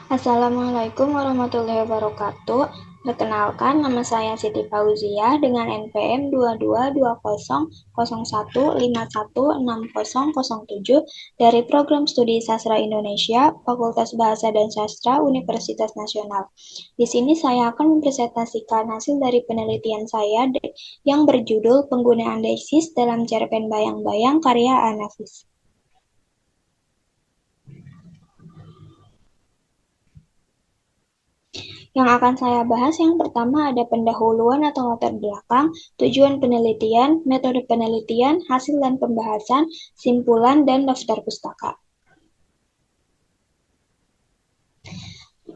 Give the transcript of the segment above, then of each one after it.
Assalamualaikum warahmatullahi wabarakatuh. Perkenalkan, nama saya Siti Fauziah dengan NPM 222001516007 dari Program Studi Sastra Indonesia, Fakultas Bahasa dan Sastra Universitas Nasional. Di sini saya akan mempresentasikan hasil dari penelitian saya yang berjudul Penggunaan Deiksis dalam Cerpen Bayang-Bayang karya Anafis. Yang akan saya bahas yang pertama ada pendahuluan atau latar belakang, tujuan penelitian, metode penelitian, hasil dan pembahasan, simpulan, dan daftar pustaka.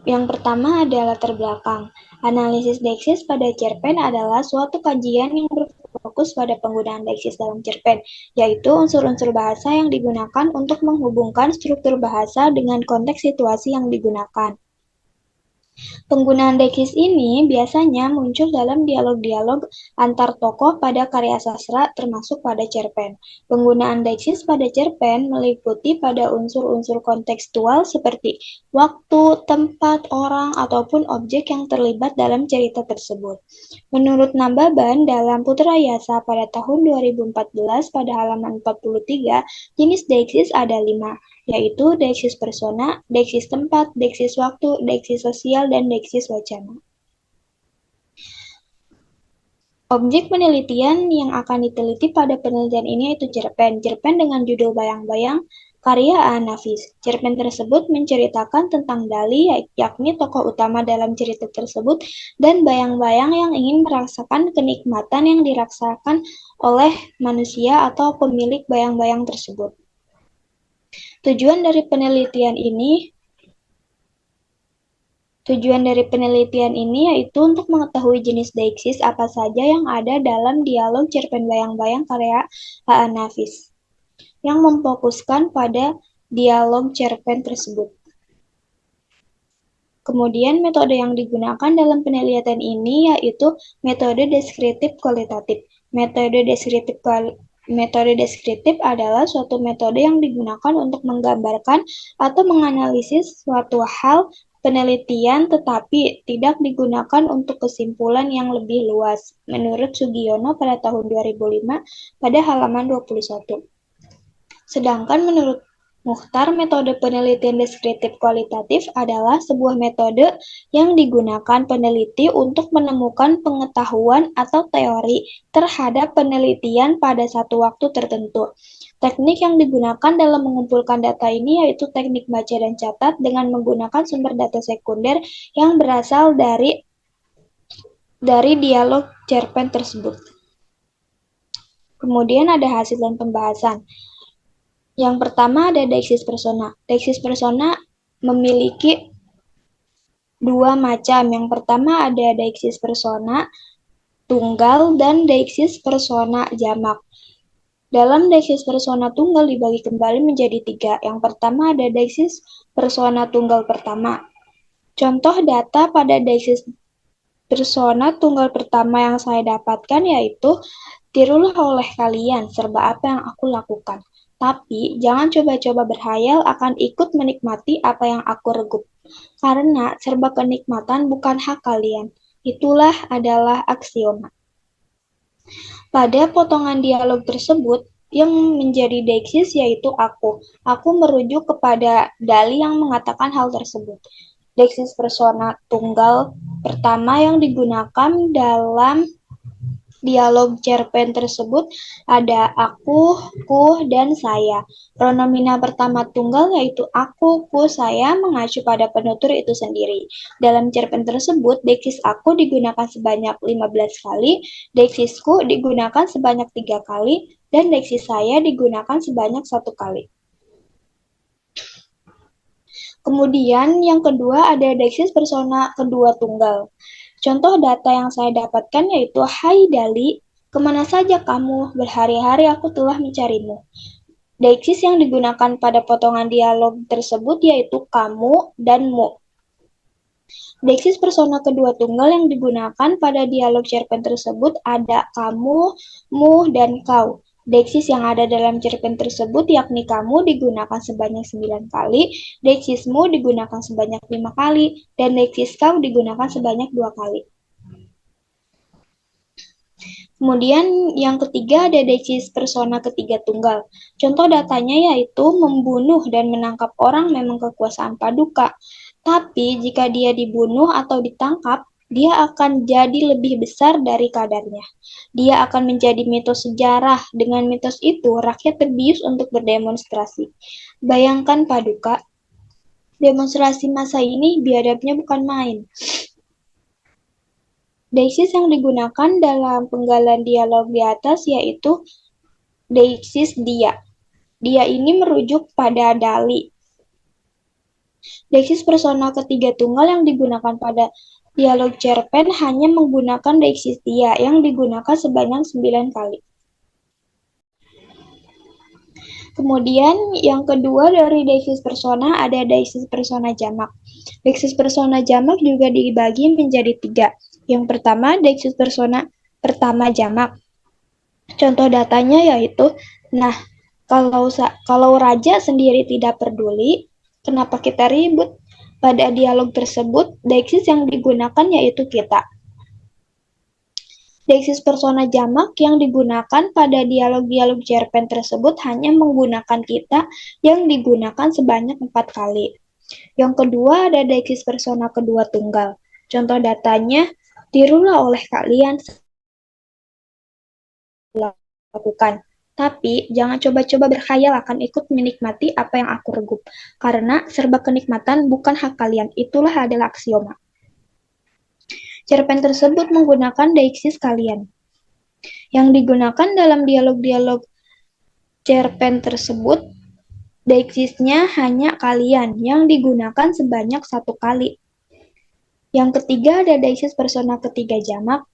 Yang pertama ada latar belakang. Analisis deiksis pada cerpen adalah suatu kajian yang berfokus pada penggunaan deiksis dalam cerpen, yaitu unsur-unsur bahasa yang digunakan untuk menghubungkan struktur bahasa dengan konteks situasi yang digunakan. Penggunaan deiksis ini biasanya muncul dalam dialog-dialog antar tokoh pada karya sastra termasuk pada cerpen. Penggunaan deiksis pada cerpen meliputi pada unsur-unsur kontekstual seperti waktu, tempat, orang, ataupun objek yang terlibat dalam cerita tersebut. Menurut Nambaban dalam Putra Yasa pada tahun 2014 pada halaman 43, jenis deiksis ada 5, yaitu deiksis persona, deiksis tempat, deiksis waktu, deiksis sosial, dan deiksis wacana. Objek penelitian yang akan diteliti pada penelitian ini yaitu cerpen. Cerpen dengan judul Bayang-Bayang karya Anafis. Cerpen tersebut menceritakan tentang Dali, yakni tokoh utama dalam cerita tersebut, dan bayang-bayang yang ingin merasakan kenikmatan yang dirasakan oleh manusia atau pemilik bayang-bayang tersebut. Tujuan dari penelitian ini yaitu untuk mengetahui jenis deiksis apa saja yang ada dalam dialog cerpen bayang-bayang karya Nafis, yang memfokuskan pada dialog cerpen tersebut. Kemudian metode yang digunakan dalam penelitian ini yaitu metode deskriptif kualitatif. Metode deskriptif adalah suatu metode yang digunakan untuk menggambarkan atau menganalisis suatu hal penelitian tetapi tidak digunakan untuk kesimpulan yang lebih luas, menurut Sugiono pada tahun 2005 pada halaman 21. Sedangkan menurut Mukhtar, metode penelitian deskriptif kualitatif adalah sebuah metode yang digunakan peneliti untuk menemukan pengetahuan atau teori terhadap penelitian pada satu waktu tertentu. Teknik yang digunakan dalam mengumpulkan data ini yaitu teknik baca dan catat dengan menggunakan sumber data sekunder yang berasal dari dialog cerpen tersebut. Kemudian ada hasil dan pembahasan. Yang pertama ada deiksis persona. Deiksis persona memiliki dua macam. Yang pertama ada deiksis persona tunggal dan deiksis persona jamak. Dalam deiksis persona tunggal dibagi kembali menjadi 3. Yang pertama ada deiksis persona tunggal pertama. Contoh data pada deiksis persona tunggal pertama yang saya dapatkan yaitu tirulah oleh kalian serba apa yang aku lakukan. Tapi jangan coba-coba berhayal akan ikut menikmati apa yang aku regup. Karena serba kenikmatan bukan hak kalian. Itulah adalah aksioma. Pada potongan dialog tersebut, yang menjadi deiksis yaitu aku. Aku merujuk kepada Dali yang mengatakan hal tersebut. Deiksis persona tunggal pertama yang digunakan dalam dialog cerpen tersebut ada aku, ku, dan saya. Pronomina pertama tunggal yaitu aku, ku, saya mengacu pada penutur itu sendiri. Dalam cerpen tersebut, deiksis aku digunakan sebanyak 15 kali, deiksisku digunakan sebanyak 3 kali, dan deiksis saya digunakan sebanyak 1 kali. Kemudian yang kedua ada deiksis persona kedua tunggal. Contoh data yang saya dapatkan yaitu, Hai Dali, kemana saja kamu? Berhari-hari aku telah mencarimu. Deiksis yang digunakan pada potongan dialog tersebut yaitu kamu dan mu. Deiksis persona kedua tunggal yang digunakan pada dialog cerpen tersebut ada kamu, mu, dan kau. Deksis yang ada dalam cerpen tersebut yakni kamu digunakan sebanyak 9 kali, deksismu digunakan sebanyak 5 kali, dan deksis kau digunakan sebanyak 2 kali. Kemudian yang ketiga ada deksis persona ketiga tunggal. Contoh datanya yaitu membunuh dan menangkap orang memang kekuasaan Paduka. Tapi jika dia dibunuh atau ditangkap, dia akan jadi lebih besar dari kadarnya. Dia akan menjadi mitos sejarah. Dengan mitos itu, rakyat terbius untuk berdemonstrasi. Bayangkan Paduka, demonstrasi masa ini biadabnya bukan main. Deiksis yang digunakan dalam penggalan dialog di atas yaitu deiksis dia. Dia ini merujuk pada Dali. Deiksis persona ketiga tunggal yang digunakan pada dialog cerpen hanya menggunakan deiksis dia yang digunakan sebanyak 9 kali. Kemudian yang kedua dari deiksis persona ada deiksis persona jamak. Deiksis persona jamak juga dibagi menjadi 3. Yang pertama deiksis persona pertama jamak. Contoh datanya yaitu, nah kalau raja sendiri tidak peduli, kenapa kita ribut? Pada dialog tersebut, deiksis yang digunakan yaitu kita. Deiksis persona jamak yang digunakan pada dialog-dialog cerpen tersebut hanya menggunakan kita yang digunakan sebanyak 4 kali. Yang kedua ada deiksis persona kedua tunggal. Contoh datanya, tirulah oleh kalian lakukan. Tapi jangan coba-coba berkhayal akan ikut menikmati apa yang aku regup. Karena serba kenikmatan bukan hak kalian. Itulah adalah aksioma. Cerpen tersebut menggunakan deiksis kalian. Yang digunakan dalam dialog-dialog cerpen tersebut, deiksisnya hanya kalian yang digunakan sebanyak 1 kali. Yang ketiga ada deiksis persona ketiga jamak.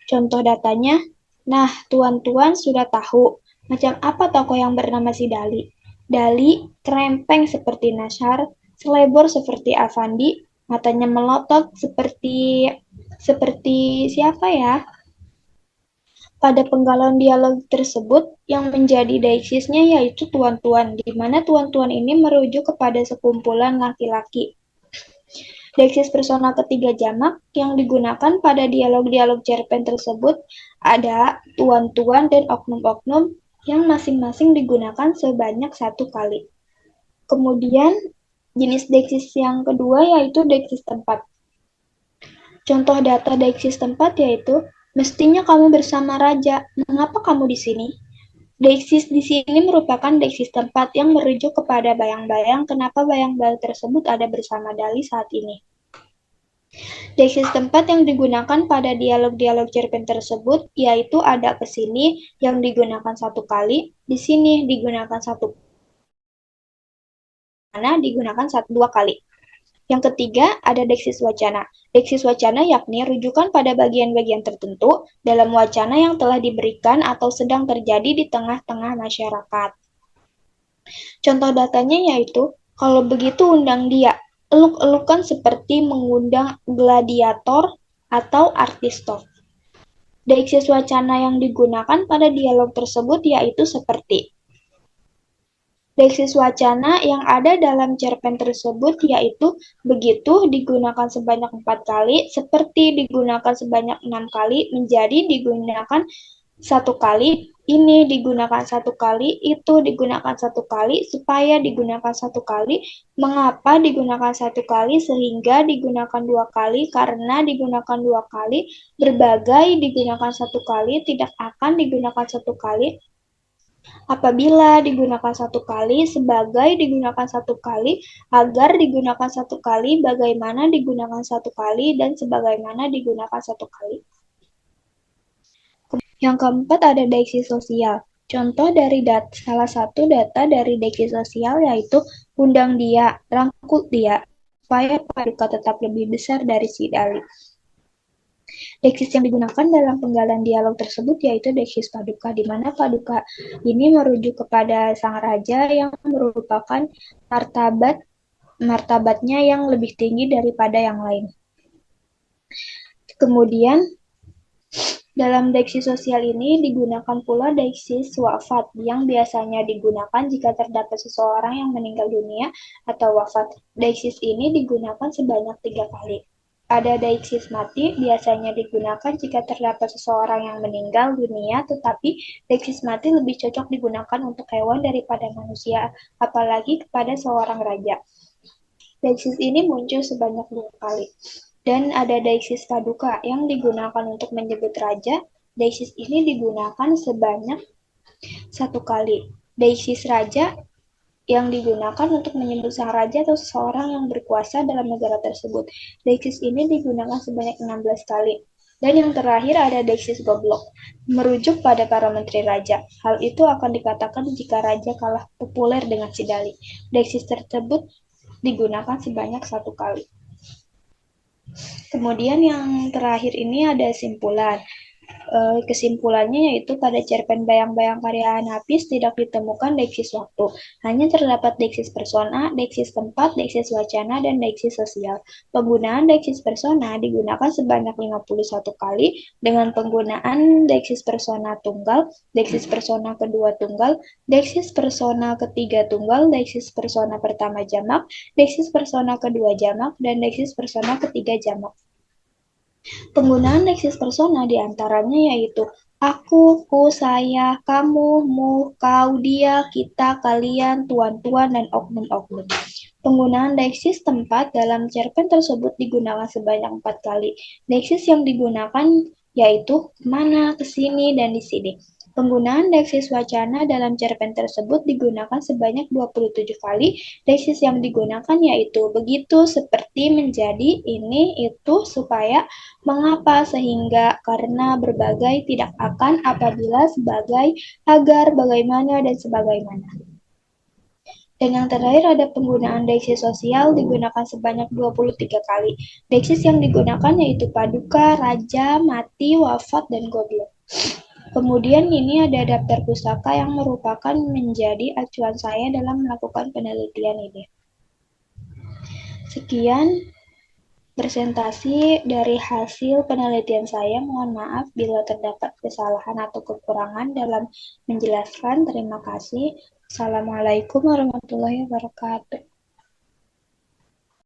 Contoh datanya, nah tuan-tuan sudah tahu macam apa tokoh yang bernama si Dali. Dali krempeng seperti Nashar, selebor seperti Avandi, matanya melotot seperti siapa ya? Pada penggalan dialog tersebut, yang menjadi deiksisnya yaitu tuan-tuan, di mana tuan-tuan ini merujuk kepada sekumpulan laki-laki. Deiksis persona ketiga jamak yang digunakan pada dialog-dialog cerpen tersebut ada tuan-tuan dan oknum-oknum yang masing-masing digunakan sebanyak 1 kali. Kemudian jenis deiksis yang kedua yaitu deiksis tempat. Contoh data deiksis tempat yaitu, mestinya kamu bersama raja, mengapa kamu di sini? Deiksis di sini merupakan deiksis tempat yang merujuk kepada bayang-bayang kenapa bayang-bayang tersebut ada bersama Dali saat ini. Deiksis tempat yang digunakan pada dialog-dialog cerpen tersebut yaitu ada ke sini yang digunakan 1 kali, di sini digunakan 1 mana digunakan 2 kali. Yang ketiga, ada deiksis wacana. Deiksis wacana yakni rujukan pada bagian-bagian tertentu dalam wacana yang telah diberikan atau sedang terjadi di tengah-tengah masyarakat. Contoh datanya yaitu, kalau begitu undang dia. Eluk-elukan seperti mengundang gladiator atau artis top. Deiksis wacana yang digunakan pada dialog tersebut yaitu seperti deiksis wacana yang ada dalam cerpen tersebut yaitu begitu digunakan sebanyak 4 kali, seperti digunakan sebanyak 6 kali, menjadi digunakan 1 kali, ini digunakan 1 kali, itu digunakan 1 kali, supaya digunakan 1 kali, mengapa digunakan 1 kali, sehingga digunakan 2 kali, karena digunakan 2 kali, berbagai digunakan 1 kali, tidak akan digunakan 1 kali, apabila digunakan 1 kali, sebagai digunakan 1 kali, agar digunakan 1 kali, bagaimana digunakan 1 kali, dan sebagaimana digunakan 1 kali. Yang keempat ada deiksis sosial. Contoh dari salah satu data dari deiksis sosial yaitu undang dia, rangkul dia, supaya Paduka tetap lebih besar dari si Dali. Deiksis yang digunakan dalam penggalan dialog tersebut yaitu deiksis Paduka, di mana Paduka ini merujuk kepada sang raja yang merupakan martabatnya yang lebih tinggi daripada yang lain. Kemudian Dalam deiksi sosial ini digunakan pula deiksis wafat yang biasanya digunakan jika terdapat seseorang yang meninggal dunia atau wafat. Deiksis ini digunakan sebanyak 3 kali. Ada deiksis mati, biasanya digunakan jika terdapat seseorang yang meninggal dunia, tetapi deiksis mati lebih cocok digunakan untuk hewan daripada manusia, apalagi kepada seorang raja. Deiksis ini muncul sebanyak 2 kali. Dan ada deiksis paduka yang digunakan untuk menyebut raja. Deiksis ini digunakan sebanyak 1 kali. Deiksis raja yang digunakan untuk menyebut sang raja atau seseorang yang berkuasa dalam negara tersebut. Deiksis ini digunakan sebanyak 16 kali. Dan yang terakhir ada deiksis goblok, merujuk pada para menteri raja. Hal itu akan dikatakan jika raja kalah populer dengan si Dali. Deiksis tersebut digunakan sebanyak 1 kali. Kemudian yang terakhir ini ada simpulan. Kesimpulannya yaitu pada cerpen bayang-bayang karya Anapis tidak ditemukan deiksis waktu. Hanya terdapat deiksis persona, deiksis tempat, deiksis wacana, dan deiksis sosial. Penggunaan deiksis persona digunakan sebanyak 51 kali dengan penggunaan deiksis persona tunggal, deiksis persona kedua tunggal, deiksis persona ketiga tunggal, deiksis persona pertama jamak, deiksis persona kedua jamak, dan deiksis persona ketiga jamak. Penggunaan deiksis persona diantaranya yaitu aku, ku, saya, kamu, mu, kau, dia, kita, kalian, tuan-tuan, dan oknum-oknum. Penggunaan deiksis tempat dalam cerpen tersebut digunakan sebanyak 4 kali. Deiksis yang digunakan yaitu kemana, kesini, dan di sini. Penggunaan deiksis wacana dalam cerpen tersebut digunakan sebanyak 27 kali. Deiksis yang digunakan yaitu begitu, seperti, menjadi, ini, itu, supaya, mengapa, sehingga, karena, berbagai, tidak akan, apabila, sebagai, agar, bagaimana, dan sebagaimana. Dan yang terakhir ada penggunaan deiksis sosial digunakan sebanyak 23 kali. Deiksis yang digunakan yaitu paduka, raja, mati, wafat, dan goblok. Kemudian ini ada daftar pustaka yang merupakan menjadi acuan saya dalam melakukan penelitian ini. Sekian presentasi dari hasil penelitian saya. Mohon maaf bila terdapat kesalahan atau kekurangan dalam menjelaskan. Terima kasih. Assalamualaikum warahmatullahi wabarakatuh.